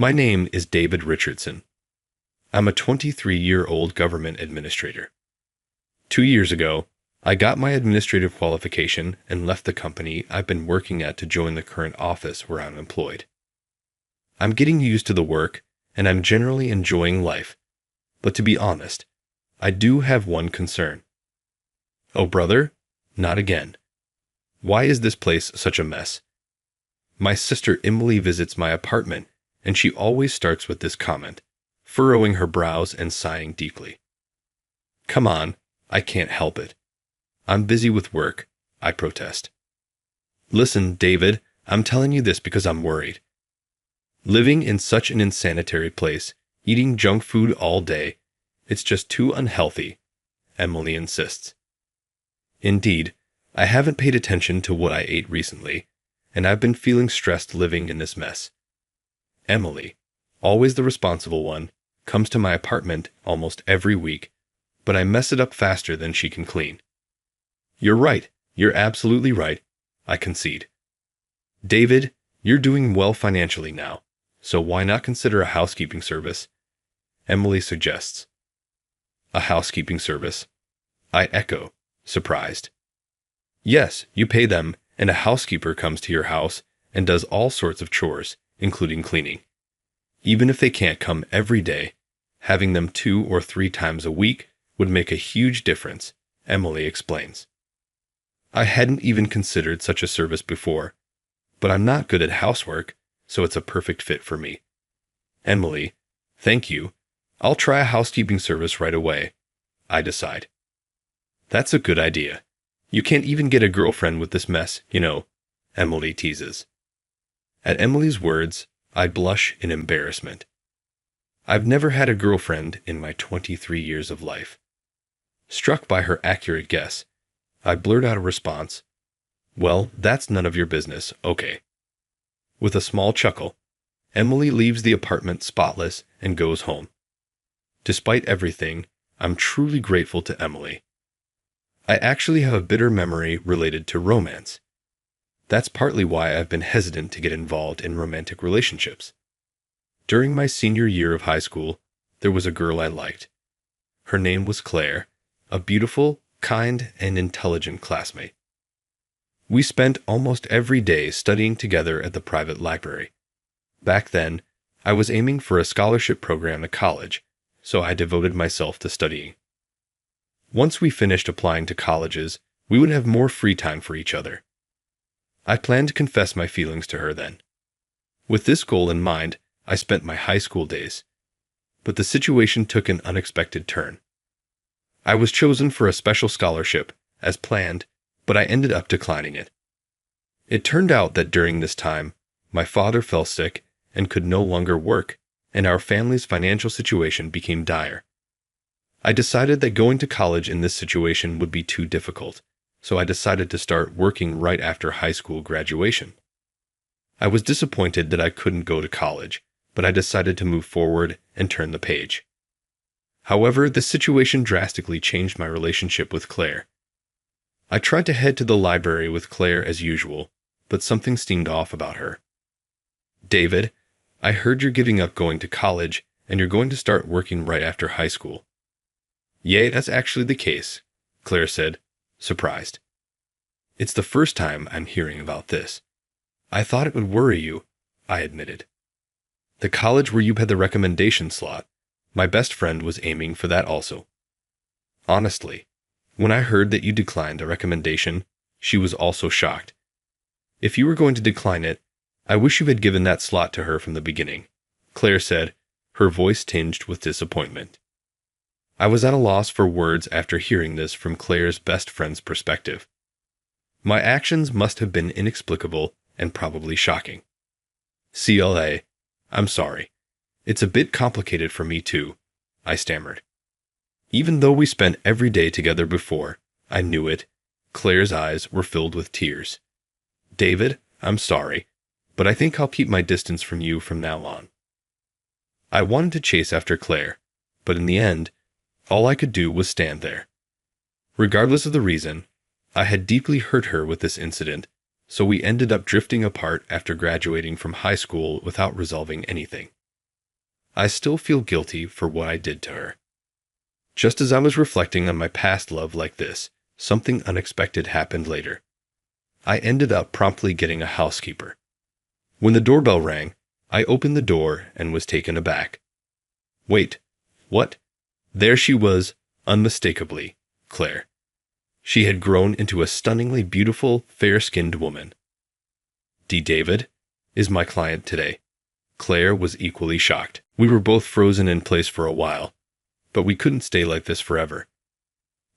My name is David Richardson. I'm a 23-year-old government administrator. 2 years ago, I got my administrative qualification and left the company I've been working at to join the current office where I'm employed. I'm getting used to the work, and I'm generally enjoying life. But to be honest, I do have one concern. Oh, brother? Not again. Why is this place such a mess? My sister Emily visits my apartment, and she always starts with this comment, furrowing her brows and sighing deeply. Come on, I can't help it. I'm busy with work, I protest. Listen, David, I'm telling you this because I'm worried. Living in such an insanitary place, eating junk food all day, it's just too unhealthy, Emily insists. Indeed, I haven't paid attention to what I ate recently, and I've been feeling stressed living in this mess. Emily, always the responsible one, comes to my apartment almost every week, but I mess it up faster than she can clean. You're right, you're absolutely right, I concede. David, you're doing well financially now, so why not consider a housekeeping service? Emily suggests. A housekeeping service? I echo, surprised. Yes, you pay them, and a housekeeper comes to your house and does all sorts of chores, including cleaning. Even if they can't come every day, having them 2 or 3 times a week would make a huge difference, Emily explains. I hadn't even considered such a service before, but I'm not good at housework, so it's a perfect fit for me. Emily, thank you. I'll try a housekeeping service right away, I decide. That's a good idea. You can't even get a girlfriend with this mess, you know, Emily teases. At Emily's words, I blush in embarrassment. I've never had a girlfriend in my 23 years of life. Struck by her accurate guess, I blurt out a response. Well, that's none of your business, okay. With a small chuckle, Emily leaves the apartment spotless and goes home. Despite everything, I'm truly grateful to Emily. I actually have a bitter memory related to romance. That's partly why I've been hesitant to get involved in romantic relationships. During my senior year of high school, there was a girl I liked. Her name was Claire, a beautiful, kind, and intelligent classmate. We spent almost every day studying together at the private library. Back then, I was aiming for a scholarship program at college, so I devoted myself to studying. Once we finished applying to colleges, we would have more free time for each other. I planned to confess my feelings to her then. With this goal in mind, I spent my high school days. But the situation took an unexpected turn. I was chosen for a special scholarship, as planned, but I ended up declining it. It turned out that during this time, my father fell sick and could no longer work, and our family's financial situation became dire. I decided that going to college in this situation would be too difficult, so I decided to start working right after high school graduation. I was disappointed that I couldn't go to college, but I decided to move forward and turn the page. However, the situation drastically changed my relationship with Claire. I tried to head to the library with Claire as usual, but something seemed off about her. David, I heard you're giving up going to college and you're going to start working right after high school. Yay, that's actually the case, Claire said, surprised. It's the first time I'm hearing about this. I thought it would worry you, I admitted. The college where you had the recommendation slot, my best friend was aiming for that also. Honestly, when I heard that you declined a recommendation, she was also shocked. If you were going to decline it, I wish you had given that slot to her from the beginning, Claire said, her voice tinged with disappointment. I was at a loss for words after hearing this from Claire's best friend's perspective. My actions must have been inexplicable and probably shocking. CLA, I'm sorry. It's a bit complicated for me too, I stammered. Even though we spent every day together before, I knew it. Claire's eyes were filled with tears. David, I'm sorry, but I think I'll keep my distance from you from now on. I wanted to chase after Claire, but in the end, all I could do was stand there. Regardless of the reason, I had deeply hurt her with this incident, so we ended up drifting apart after graduating from high school without resolving anything. I still feel guilty for what I did to her. Just as I was reflecting on my past love like this, something unexpected happened later. I ended up promptly getting a housekeeper. When the doorbell rang, I opened the door and was taken aback. Wait, what? There she was, unmistakably, Claire. She had grown into a stunningly beautiful, fair-skinned woman. D. David is my client today. Claire was equally shocked. We were both frozen in place for a while, but we couldn't stay like this forever.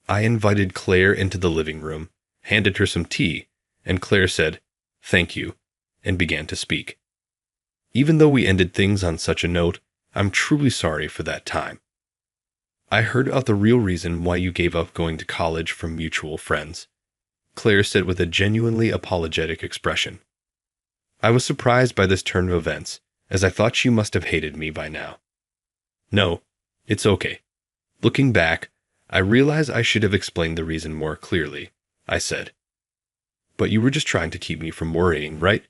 I invited Claire into the living room, handed her some tea, and Claire said, "Thank you," and began to speak. Even though we ended things on such a note, I'm truly sorry for that time. I heard of the real reason why you gave up going to college from mutual friends, Claire said with a genuinely apologetic expression. I was surprised by this turn of events, as I thought she must have hated me by now. No, it's okay. Looking back, I realize I should have explained the reason more clearly, I said. But you were just trying to keep me from worrying, right?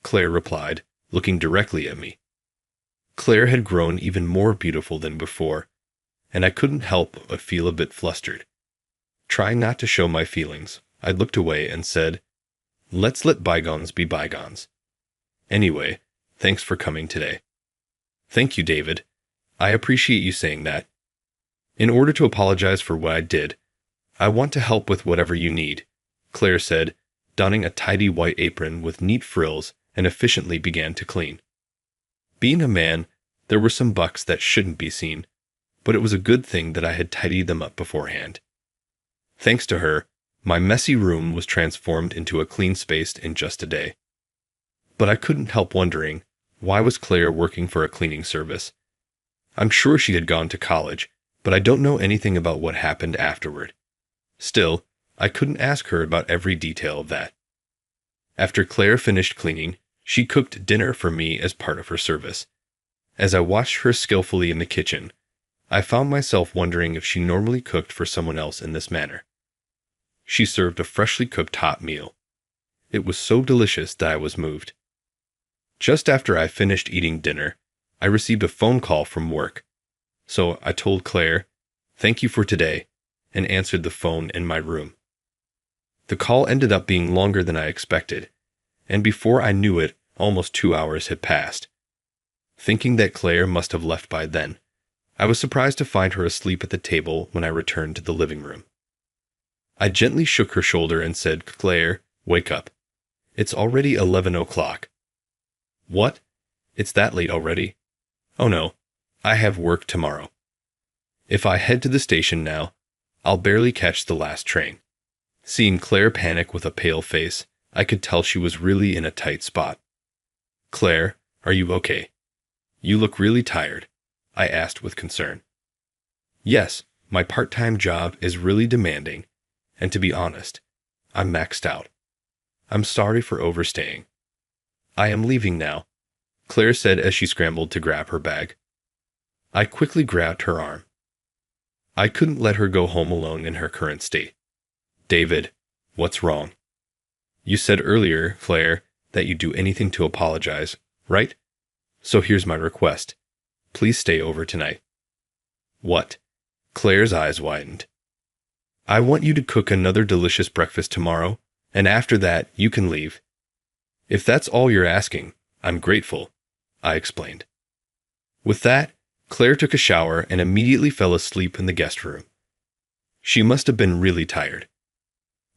Claire replied, looking directly at me. Claire had grown even more beautiful than before, and I couldn't help but feel a bit flustered. Trying not to show my feelings, I looked away and said, "Let's let bygones be bygones. Anyway, thanks for coming today." "Thank you, David. I appreciate you saying that. In order to apologize for what I did, I want to help with whatever you need," Claire said, donning a tidy white apron with neat frills, and efficiently began to clean. Being a man, there were some bucks that shouldn't be seen, but it was a good thing that I had tidied them up beforehand. Thanks to her, my messy room was transformed into a clean space in just a day. But I couldn't help wondering, why was Claire working for a cleaning service? I'm sure she had gone to college, but I don't know anything about what happened afterward. Still, I couldn't ask her about every detail of that. After Claire finished cleaning, she cooked dinner for me as part of her service. As I watched her skillfully in the kitchen, I found myself wondering if she normally cooked for someone else in this manner. She served a freshly cooked hot meal. It was so delicious that I was moved. Just after I finished eating dinner, I received a phone call from work. So I told Claire, "Thank you for today," and answered the phone in my room. The call ended up being longer than I expected, and before I knew it, almost 2 hours had passed. Thinking that Claire must have left by then, I was surprised to find her asleep at the table when I returned to the living room. I gently shook her shoulder and said, "Claire, wake up. It's already 11 o'clock. "What? It's that late already?" "Oh no, I have work tomorrow. If I head to the station now, I'll barely catch the last train." Seeing Claire panic with a pale face, I could tell she was really in a tight spot. "Claire, are you okay? You look really tired," I asked with concern. "Yes, my part-time job is really demanding, and to be honest, I'm maxed out. I'm sorry for overstaying. I am leaving now," Claire said as she scrambled to grab her bag. I quickly grabbed her arm. I couldn't let her go home alone in her current state. "David, what's wrong? You said earlier, Claire, that you'd do anything to apologize, right? So here's my request. Please stay over tonight." "What?" Claire's eyes widened. "I want you to cook another delicious breakfast tomorrow, and after that, you can leave." "If that's all you're asking, I'm grateful," I explained. With that, Claire took a shower and immediately fell asleep in the guest room. She must have been really tired.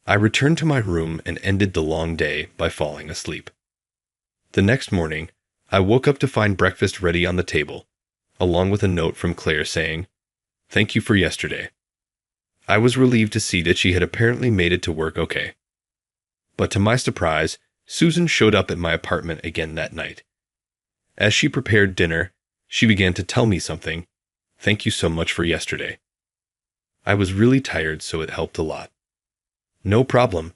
I returned to my room and ended the long day by falling asleep. The next morning, I woke up to find breakfast ready on the table, along with a note from Claire saying, "Thank you for yesterday." I was relieved to see that she had apparently made it to work okay. But to my surprise, Susan showed up at my apartment again that night. As she prepared dinner, she began to tell me something. "Thank you so much for yesterday. I was really tired, so it helped a lot." "No problem.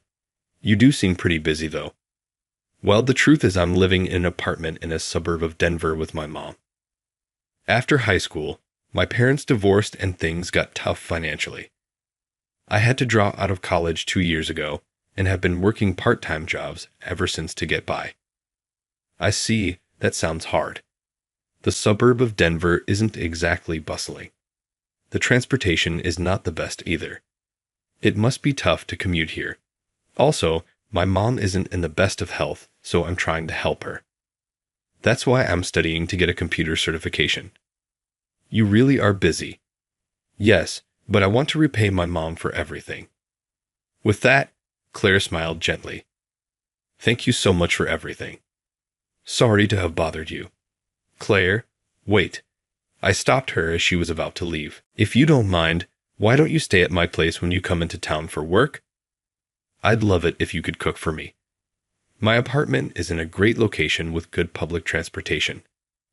You do seem pretty busy, though." "Well, the truth is I'm living in an apartment in a suburb of Denver with my mom. After high school, my parents divorced and things got tough financially. I had to drop out of college 2 years ago and have been working part-time jobs ever since to get by." "I see. That sounds hard. The suburb of Denver isn't exactly bustling. The transportation is not the best either. It must be tough to commute here. Also, my mom isn't in the best of health, so I'm trying to help her. That's why I'm studying to get a computer certification. You really are busy. Yes, but I want to repay my mom for everything. With that, Claire smiled gently. Thank you so much for everything. Sorry to have bothered you. Claire, wait. I stopped her as she was about to leave. If you don't mind, why don't you stay at my place when you come into town for work? I'd love it if you could cook for me. My apartment is in a great location with good public transportation.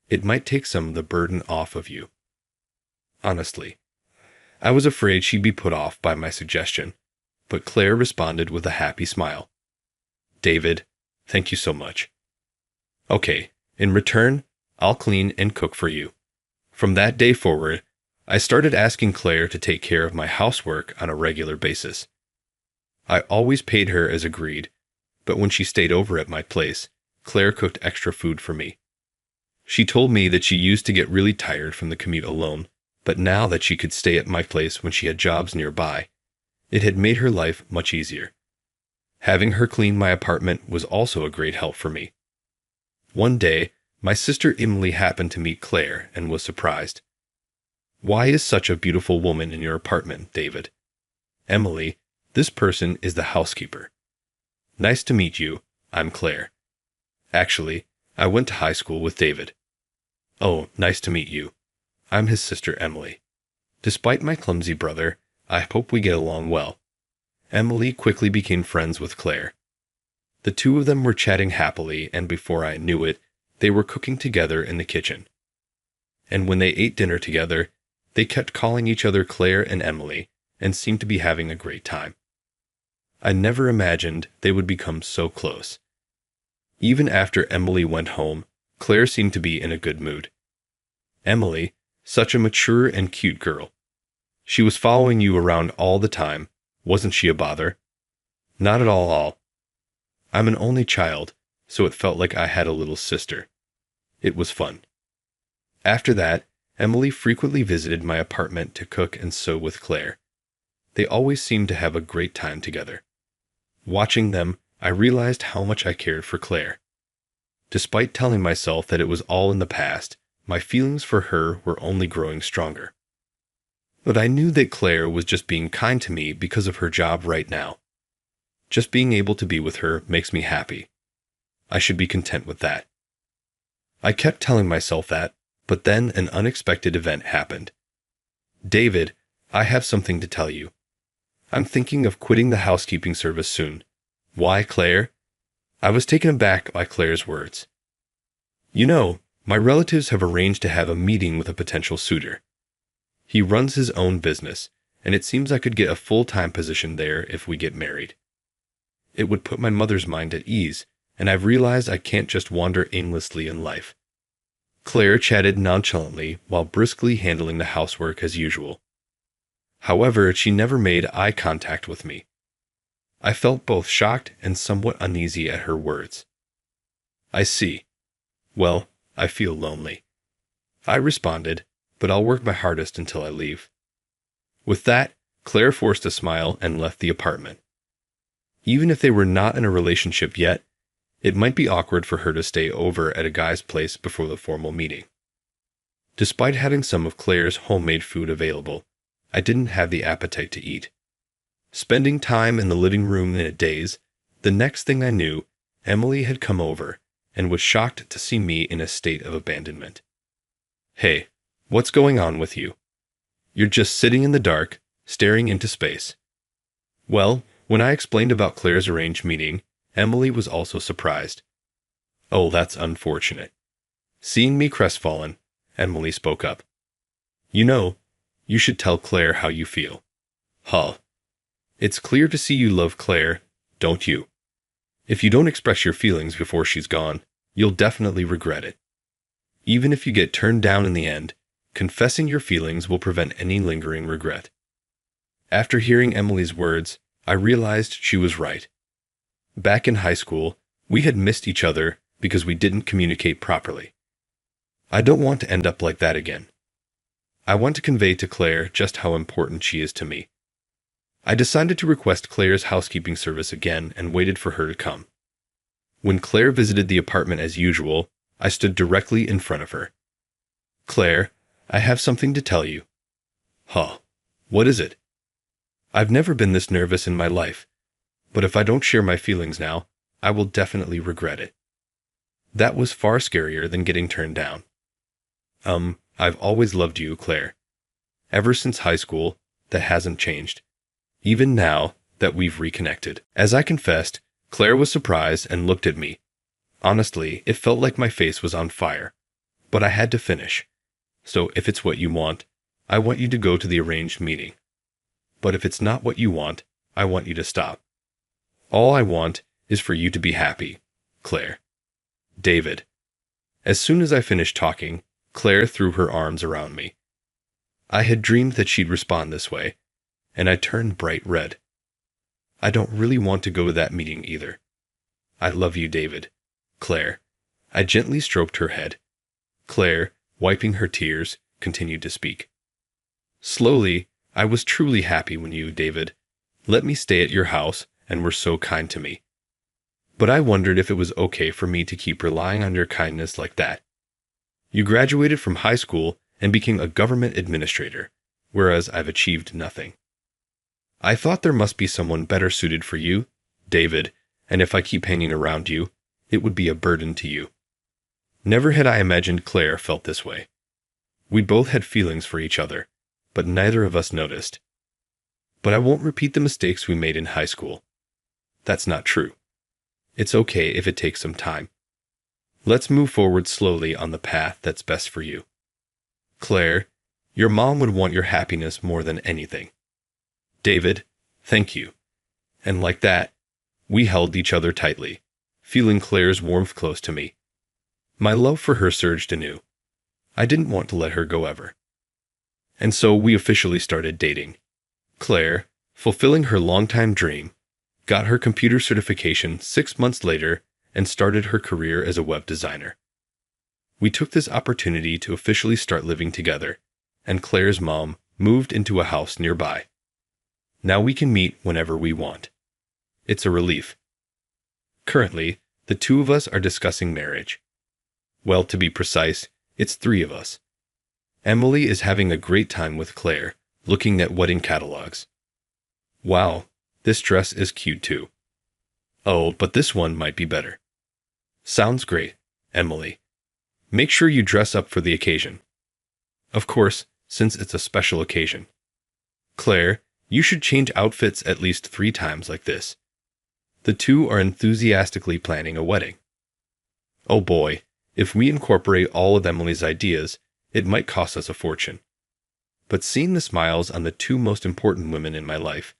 It might take some of the burden off of you. Honestly, I was afraid she'd be put off by my suggestion, but Claire responded with a happy smile. David, thank you so much. Okay, in return, I'll clean and cook for you. From that day forward, I started asking Claire to take care of my housework on a regular basis. I always paid her as agreed, but when she stayed over at my place, Claire cooked extra food for me. She told me that she used to get really tired from the commute alone, but now that she could stay at my place when she had jobs nearby, it had made her life much easier. Having her clean my apartment was also a great help for me. One day, my sister Emily happened to meet Claire and was surprised. Why is such a beautiful woman in your apartment, David? Emily, this person is the housekeeper. Nice to meet you. I'm Claire. Actually, I went to high school with David. Oh, nice to meet you. I'm his sister Emily. Despite my clumsy brother, I hope we get along well. Emily quickly became friends with Claire. The two of them were chatting happily, and before I knew it, they were cooking together in the kitchen. And when they ate dinner together, they kept calling each other Claire and Emily, and seemed to be having a great time. I never imagined they would become so close. Even after Emily went home, Claire seemed to be in a good mood. Emily, such a mature and cute girl. She was following you around all the time. Wasn't she a bother? Not at all. I'm an only child, so it felt like I had a little sister. It was fun. After that, Emily frequently visited my apartment to cook and sew with Claire. They always seemed to have a great time together. Watching them, I realized how much I cared for Claire. Despite telling myself that it was all in the past, my feelings for her were only growing stronger. But I knew that Claire was just being kind to me because of her job right now. Just being able to be with her makes me happy. I should be content with that. I kept telling myself that, but then an unexpected event happened. David, I have something to tell you. I'm thinking of quitting the housekeeping service soon. Why, Claire? I was taken aback by Claire's words. You know, my relatives have arranged to have a meeting with a potential suitor. He runs his own business, and it seems I could get a full-time position there if we get married. It would put my mother's mind at ease, and I've realized I can't just wander aimlessly in life. Claire chatted nonchalantly while briskly handling the housework as usual. However, she never made eye contact with me. I felt both shocked and somewhat uneasy at her words. I see. Well, I feel lonely. I responded, but I'll work my hardest until I leave. With that, Claire forced a smile and left the apartment. Even if they were not in a relationship yet, it might be awkward for her to stay over at a guy's place before the formal meeting. Despite having some of Claire's homemade food available, I didn't have the appetite to eat. Spending time in the living room in a daze, the next thing I knew, Emily had come over and was shocked to see me in a state of abandonment. Hey, what's going on with you? You're just sitting in the dark, staring into space. Well, when I explained about Claire's arranged meeting, Emily was also surprised. Oh, that's unfortunate. Seeing me crestfallen, Emily spoke up. You know, you should tell Claire how you feel. Huh. It's clear to see you love Claire, don't you? If you don't express your feelings before she's gone, you'll definitely regret it. Even if you get turned down in the end, confessing your feelings will prevent any lingering regret. After hearing Emily's words, I realized she was right. Back in high school, we had missed each other because we didn't communicate properly. I don't want to end up like that again. I want to convey to Claire just how important she is to me. I decided to request Claire's housekeeping service again and waited for her to come. When Claire visited the apartment as usual, I stood directly in front of her. "Claire, I have something to tell you." "Huh, what is it?" "I've never been this nervous in my life, but if I don't share my feelings now, I will definitely regret it." That was far scarier than getting turned down. I've always loved you, Claire. Ever since high school, that hasn't changed. Even now that we've reconnected. As I confessed, Claire was surprised and looked at me. Honestly, it felt like my face was on fire. But I had to finish. "So if it's what you want, I want you to go to the arranged meeting. But if it's not what you want, I want you to stop. All I want is for you to be happy, Claire." David. As soon as I finished talking, Claire threw her arms around me. I had dreamed that she'd respond this way, and I turned bright red. "I don't really want to go to that meeting either. I love you, David." "Claire." I gently stroked her head. Claire, wiping her tears, continued to speak. "Slowly, I was truly happy when you, David, let me stay at your house and were so kind to me. But I wondered if it was okay for me to keep relying on your kindness like that. You graduated from high school and became a government administrator, whereas I've achieved nothing. I thought there must be someone better suited for you, David, and if I keep hanging around you, it would be a burden to you." Never had I imagined Claire felt this way. We both had feelings for each other, but neither of us noticed. "But I won't repeat the mistakes we made in high school." "That's not true. It's okay if it takes some time. Let's move forward slowly on the path that's best for you. Claire, your mom would want your happiness more than anything." "David, thank you." And like that, we held each other tightly, feeling Claire's warmth close to me. My love for her surged anew. I didn't want to let her go ever. And so we officially started dating. Claire, fulfilling her longtime dream, got her computer certification 6 months later and started her career as a web designer. We took this opportunity to officially start living together, and Claire's mom moved into a house nearby. Now we can meet whenever we want. It's a relief. Currently, the two of us are discussing marriage. Well, to be precise, it's 3 of us. Emily is having a great time with Claire, looking at wedding catalogs. "Wow, this dress is cute too. Oh, but this one might be better." "Sounds great, Emily. Make sure you dress up for the occasion." "Of course, since it's a special occasion." "Claire, you should change outfits at least 3 times like this." The two are enthusiastically planning a wedding. Oh boy, if we incorporate all of Emily's ideas, it might cost us a fortune. But seeing the smiles on the 2 most important women in my life,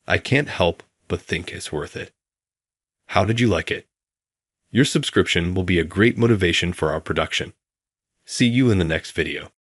I can't help but think it's worth it. How did you like it? Your subscription will be a great motivation for our production. See you in the next video.